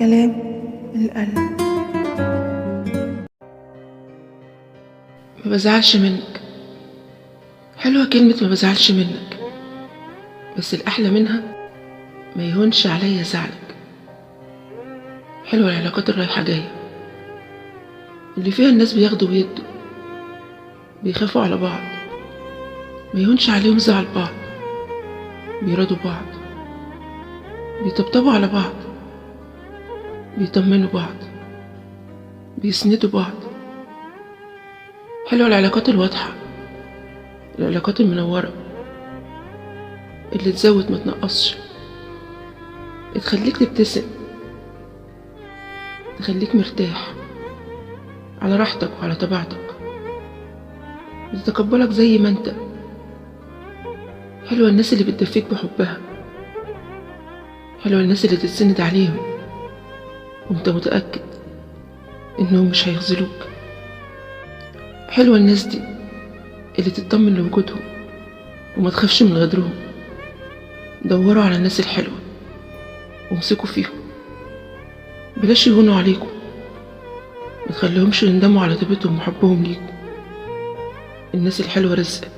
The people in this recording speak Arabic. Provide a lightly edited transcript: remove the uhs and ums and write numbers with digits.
كلام القلب. ما بزعلش منك. حلوة كلمة ما بزعلش منك، بس الأحلى منها ما يهونش عليا زعلك. حلوة العلاقات الرايحة جاية اللي فيها الناس بياخدوا ويدوا، بيخافوا على بعض، ما يهونش عليهم زعل بعض، بيرادوا بعض، بيطبطبوا على بعض، بيطمنوا بعض، بيسندوا بعض. حلوة العلاقات الواضحة، العلاقات المنورة اللي تزود ما تنقصش، تخليك تبتسم، تخليك مرتاح على راحتك وعلى طبيعتك، بتتقبلك زي ما انت. حلوة الناس اللي بتدفيك بحبها، حلوة الناس اللي تتسند عليهم وانت متأكد انهم مش هيخذلوك. حلوة الناس دي اللي تطمن لوجودهم وما تخافش من غدرهم. دوروا على الناس الحلوة وامسكوا فيهم، بلاش يهونوا عليكم، ما تخليهمش يندموا على طيبتهم وحبهم ليكم. الناس الحلوة رزق،